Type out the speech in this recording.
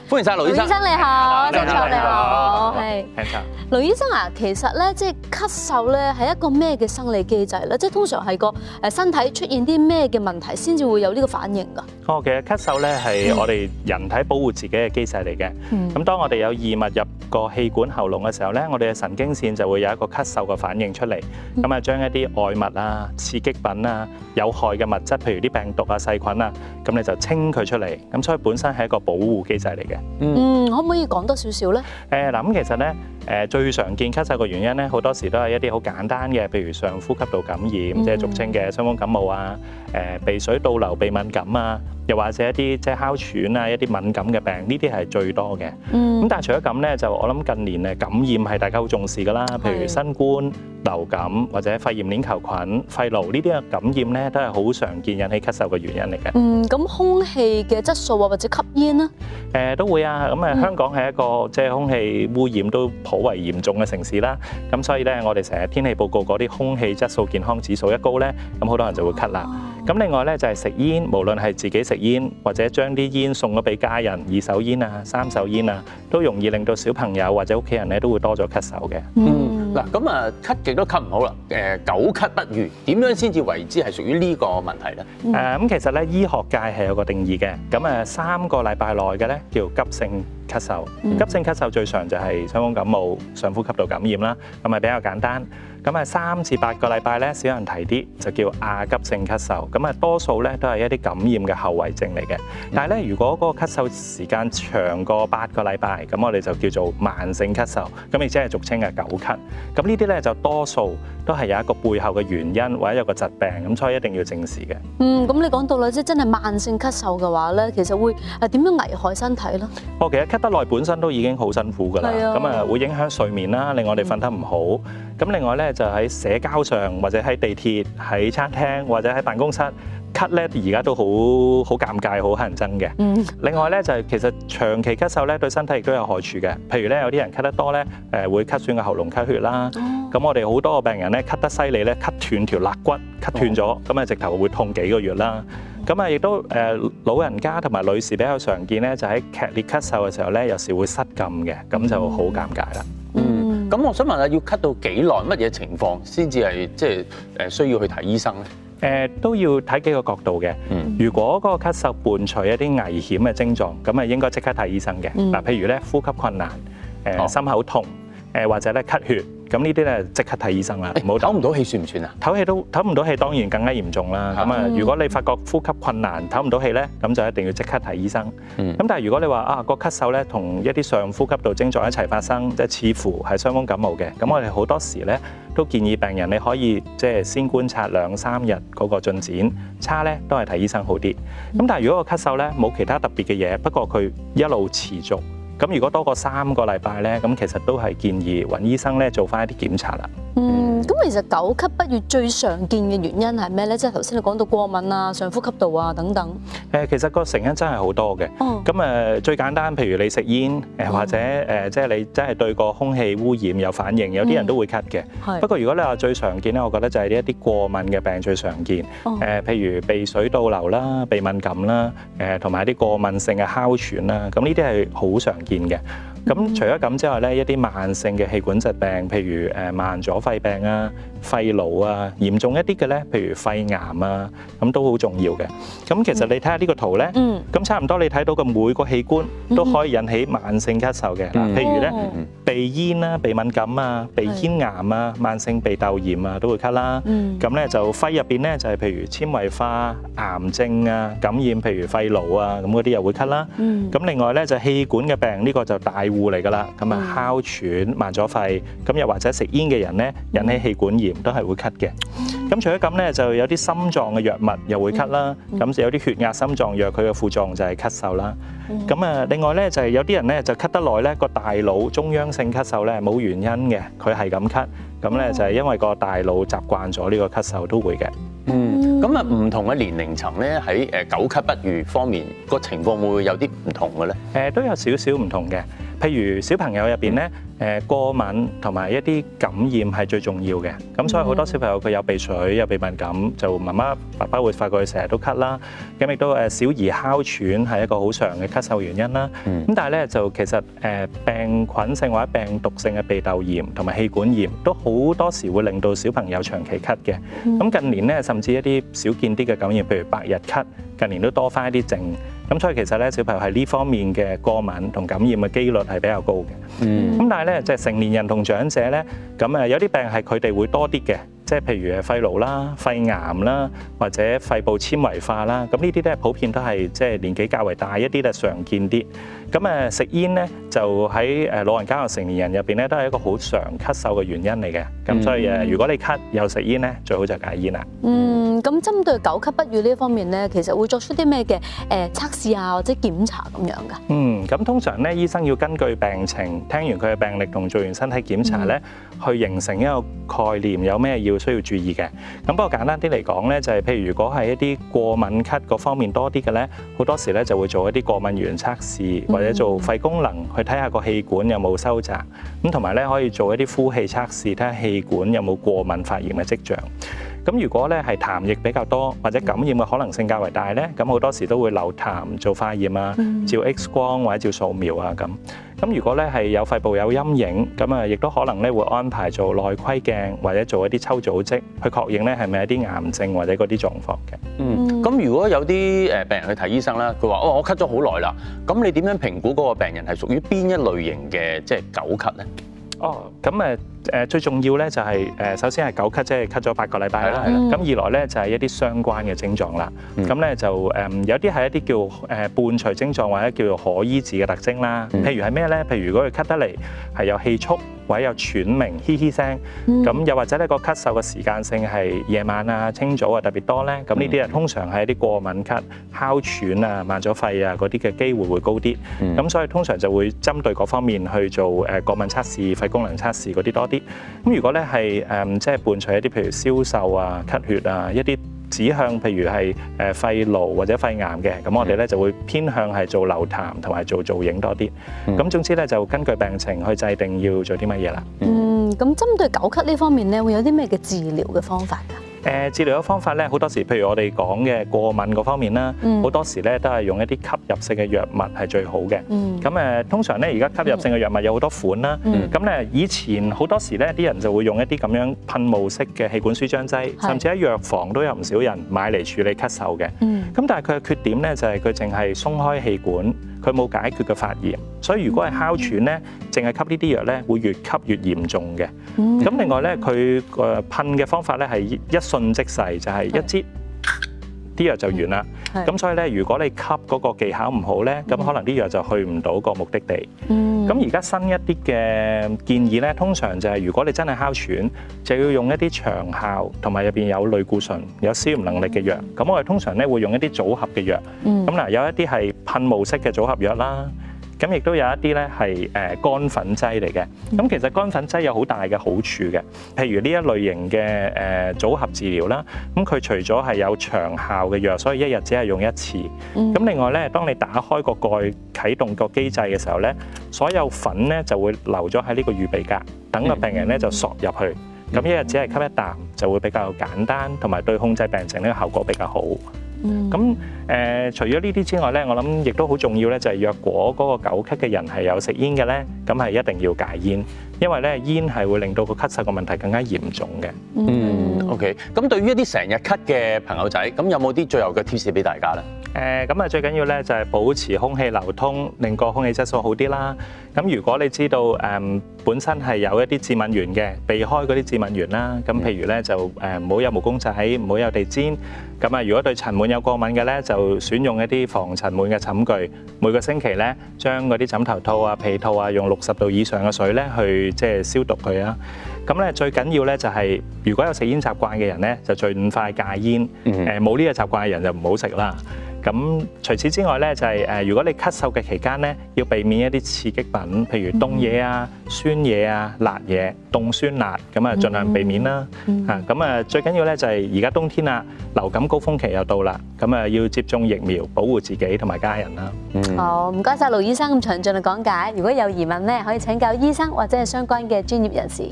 歡迎晒盧醫生。盧醫生你好，鄭卓你好，係。聽錯。盧醫生啊，其實咧，即係咳嗽咧，係一個咩嘅生理機制咧？即係通常係個身體出現啲咩嘅問題先至會有呢個反應㗎？其實咳嗽咧係我哋人體保護自己嘅機制嚟嘅。咁當我哋有異物入個氣管喉嚨嘅時候咧，我哋嘅神經線就會有一個咳嗽嘅反應出嚟。咁啊，將一啲外物啊、刺激品啊、有害嘅物質，譬如啲病毒啊、細菌啊，咁你就清佢出嚟。咁所以本身係一個保護機制嚟嘅。可唔可以講多少少咧？嗱，咁其實咧，最常見咳嗽嘅原因咧，好多時都係一啲好簡單嘅，譬如上呼吸道感染，即係俗稱嘅傷風感冒啊，鼻水倒流、鼻敏感啊，又或者一啲即係哮喘啊，一啲敏感嘅病，呢啲係最多嘅。咁但係除咗咁咧，就我諗近年感染係大家好重視㗎啦，譬如新冠、流感或者肺炎鏈球菌、肺癆呢啲嘅感染咧，都係好常見引起咳嗽嘅原因嚟嘅。咁空氣嘅質素啊，或者吸煙咧？都會啊。咁香港係一個即係空氣污染都頗為嚴重嘅城市啦。咁所以咧，我哋成日天氣報告嗰啲空氣質素健康指數一高咧，咁好多人就會咳啦。咁另外咧就係食煙，無論係自己食煙或者將啲煙送咗俾家人，二手煙啊、三手煙啊，都容易令到小朋友或者屋企人咧都會多咗咳嗽嘅。嗱，咁啊咳極都咳唔好啦，久咳不愈，點樣先至為之係屬於呢個問題咧？咁其實咧醫學界係有個定義嘅，咁3個禮拜內嘅咧叫急性咳嗽。急性咳嗽最常就係傷風感冒、上呼吸道感染啦，咁係比較簡單。咁3至8個禮拜咧少人提啲，就叫亞急性咳嗽。咁多數咧都係一啲感染嘅後遺症嚟嘅。但係咧，如果嗰個咳嗽時間長過8個禮拜，咁我哋就叫做慢性咳嗽。咁亦即係俗稱嘅久咳。咁呢啲咧就多數都係有一個背後嘅原因或者有個疾病，咁所以一定要正視嘅。咁你講到啦，即係真係慢性咳嗽嘅話咧，其實會點樣危害身體咧？其實咳得耐本身都已經好辛苦㗎啦，咁會影響睡眠啦，令我哋瞓得唔好。咁另外咧就喺社交上或者喺地鐵、喺餐廳或者喺辦公室咳咧，而家都好尷尬、好乞人憎嘅。另外咧就係其實長期咳嗽咧對身體亦都有害處嘅。譬如咧有啲人咳得多咧，會咳損個喉嚨、咳血啦。咁我哋好多個病人咧咳得犀利咧，咳斷條肋骨，咳斷咗，咁直頭會痛幾個月啦。咁亦都老人家同埋女士比較常見咧，就喺劇烈咳嗽嘅時候咧，有時會失禁嘅，咁就好尷尬啦。咁我想問下，要咳到幾耐？乜嘢情況先至係即係需要去睇醫生咧？都要睇幾個角度嘅。如果嗰個咳嗽伴隨一啲危險嘅症狀，咁應該即刻睇醫生嘅。嗱，譬如咧呼吸困難、心口痛，或者咧咳血，咁呢啲咧即刻睇醫生啦。唔好唞唔到氣算唔算啊？唞唔到氣當然更加嚴重啦。咁如果你發覺呼吸困難、唞唔到氣咧，咁就一定要即刻睇醫生。咁但係如果你話個咳嗽咧同一啲上呼吸道症狀一齊發生，即係似乎係傷風感冒嘅，咁我哋好多時咧都建議病人你可以即係先觀察2、3日嗰個進展，差咧都係睇醫生好啲。咁但係如果個咳嗽咧冇其他特別嘅嘢，不過佢一路持續。咁如果多過3個禮拜咧，咁其實都係建議揾醫生咧做翻一啲檢查啦。咁其實久咳不愈最常見嘅原因係咩咧？即係頭先你講到過敏啊、上呼吸道啊等等。其實個成因真係好多嘅。咁最簡單，譬如你食煙，或者即係你真係對個空氣污染有反應，有啲人都會咳嘅。不過如果你話最常見咧，我覺得就係呢一啲過敏嘅病最常見。譬如鼻水倒流啦、鼻敏感啦，同埋一啲過敏性嘅哮喘啦，咁呢啲係好常見嘅。咁除咗咁之外咧，一啲慢性嘅氣管疾病，譬如慢阻肺病啊、肺癆啊，嚴重一啲嘅咧，譬如肺癌啊，咁都好重要嘅。咁其實你睇下呢個圖咧，咁差唔多你睇到嘅每個器官都可以引起慢性咳嗽嘅。嗱，譬如咧鼻咽啦、鼻敏感啊、鼻咽癌啊、慢性鼻竇炎啊都會咳啦。咁咧就肺入邊咧就係譬如纖維化、癌症啊、感染譬如肺癆啊，咁嗰啲又會咳啦。咁另外咧就氣管嘅病，呢個就大戶嚟㗎啦。咁哮喘、慢阻肺，咁又或者食煙嘅人咧引起氣管炎都係會咳嘅。咁除咗咁咧，就有啲心臟嘅藥物又會咳啦。咁就有啲血壓心臟藥，佢嘅副作用就係咳嗽啦。咁另外咧就係有啲人咧就咳得耐咧，個大腦中央性咳嗽咧冇原因嘅，佢係咁咳。咁咧就係因為個大腦習慣咗呢個咳嗽都會嘅。咁唔同嘅年齡層咧喺久咳不愈方面個情況會有啲唔同嘅咧？都有少少唔同嘅。譬如小朋友入邊咧，過敏同埋一啲感染係最重要嘅。咁所以好多小朋友佢有鼻水、有鼻敏感，就媽媽爸爸會發覺佢成日都咳啦。咁亦都小兒哮喘係一個好常嘅咳嗽原因啦。咁但係咧就其實病菌性或者病毒性嘅鼻竇炎同埋氣管炎都好多時會令到小朋友長期咳嘅。咁近年咧甚至一啲少見啲嘅感染，譬如百日咳，近年都多翻一啲症。咁所以其實咧，小朋友係呢方面嘅過敏同感染嘅機率係比較高嘅。咁但係咧，即係成年人同長者咧，咁有啲病係佢哋會多啲嘅，即係譬如肺癆啦、肺癌啦，或者肺部纖維化啦。咁呢啲咧普遍都係即係年紀較為大一啲咧常見啲。咁食煙咧就喺老人家同成年人入邊咧都係一個好常咳嗽嘅原因嚟嘅。咁所以如果你咳又食煙咧，最好就戒煙啦。咁針對久咳不癒呢一方面咧，其實會作出啲咩嘅測試啊，或者檢查咁樣㗎？咁通常咧，醫生要根據病情，聽完佢嘅病歷同做完身體檢查咧，去形成一個概念，有咩需要注意嘅。咁不過簡單啲嚟講咧，就係譬如如果係一啲過敏咳嗰方面多啲嘅咧，好多時咧就會做一啲過敏原測試，或者做肺功能去睇下個氣管有冇收窄。咁同埋咧可以做一啲呼氣測試，睇下氣管有冇過敏發炎嘅跡象。咁如果咧係痰液比較多或者感染嘅可能性較為大咧，咁好多時都會留痰做化驗啊，照 X 光或者照掃描啊咁。咁如果咧係有肺部有陰影，咁亦都可能咧會安排做內窺鏡或者做一啲抽組織去確認咧係咪一啲癌症或者嗰啲狀況嘅。咁如果有啲病人去睇醫生啦，佢話我咳咗好耐啦，咁你點樣評估嗰個病人係屬於邊一類型嘅即係久咳咧？咁最重要咧就係首先係久咳，即係咳咗8個禮拜啦。咁二來咧就係一啲相關嘅症狀啦。咁咧就有啲係一啲叫伴隨症狀或者叫做可醫治嘅特徵啦。譬如係咩咧？譬如如果佢咳得嚟係有氣促或者有喘鳴、嘻嘻聲，咁又或者咧個咳嗽嘅時間性係夜晚啊、清早啊特別多咧，咁呢啲通常係一啲過敏咳、哮喘啊、慢咗肺啊嗰啲嘅機會會高啲。咁所以通常就會針對嗰方面去做過敏測試、肺功能測試嗰啲多啲。咁如果咧係即係伴隨一啲譬如消瘦啊、咳血啊一啲指向譬如係肺癆或者肺癌嘅，咁我哋咧就會偏向係做留痰同埋做造影多啲。咁總之咧就根據病情去制定要做啲乜嘢啦。咁針對久咳呢方面咧，會有啲咩嘅治療嘅方法㗎？治療嘅方法咧，好多時譬如我哋講嘅過敏嗰方面啦，好多時咧都係用一啲吸入性嘅藥物係最好嘅。咁通常咧而家吸入性嘅藥物有好多款啦。咁咧以前好多時咧啲人就會用一啲咁樣噴霧式嘅氣管舒張劑，甚至喺藥房都有唔少人買嚟處理咳嗽嘅。咁但係佢嘅缺點咧就係佢淨係鬆開氣管，佢冇解決嘅發炎，所以如果係哮喘咧，淨係吸呢啲藥咧，會越吸越嚴重嘅。咁另外咧，佢噴嘅方法咧係一瞬即逝，就係一支啲藥就完啦。咁所以咧，如果你吸嗰個技巧唔好咧，咁可能啲藥就去唔到個目的地。咁而家新一啲嘅建議咧，通常就係如果你真係哮喘，就要用一啲長效同埋入邊有類固醇、有消炎能力嘅藥。咁我哋通常咧會用一啲組合嘅藥。咁嗱，有一啲係噴霧式嘅組合藥啦。咁亦都有一啲咧係乾粉劑嚟嘅。咁其實乾粉劑有好大嘅好處嘅，譬如呢一類型嘅組合治療啦。咁佢除咗係有長效嘅藥，所以一日只係用一次。咁另外咧，當你打開個蓋啟動個機制嘅時候咧，所有粉咧就會留咗喺呢個預備格，等個病人咧就索入去。咁一日只係吸一啖，就會比較簡單，同埋對控制病情呢個效果比較好。咁除咗呢啲之外咧，我諗亦都好重要咧，就係若果嗰個久咳嘅人係有食煙嘅咧，咁係一定要戒煙，因為咧煙係會令到個咳嗽嘅問題更加嚴重嘅。OK。咁對於一啲成日咳嘅朋友仔，咁有冇啲最後嘅 tips 俾大家咧？咁最緊要咧就係保持空氣流通，令個空氣質素好啲啦。咁如果你知道本身係有一啲致敏源嘅，避開嗰啲致敏源啦。咁譬如咧就唔好有毛公仔，唔好有地氈。咁如果對塵蟎有過敏嘅咧，就選用一啲防塵蟎嘅寢具。每個星期咧，將嗰啲枕頭套啊、被套啊，用60度以上嘅水咧去即係消毒佢啊。咁咧最緊要咧就係，如果有食煙習慣嘅人咧，就盡快戒煙。冇呢個習慣嘅人就唔好食啦。咁除此之外咧，就係如果你咳嗽嘅期間咧，要避免一啲刺激品，譬如凍嘢啊、酸嘢啊、辣嘢、凍酸辣，咁啊盡量避免啦。咁啊最緊要咧就係而家冬天啦，流感高峰期又到啦，咁啊要接種疫苗，保護自己同埋家人啦。好，唔該曬盧醫生咁詳盡嘅講解。如果有疑問咧，可以請教醫生或者係相關嘅專業人士。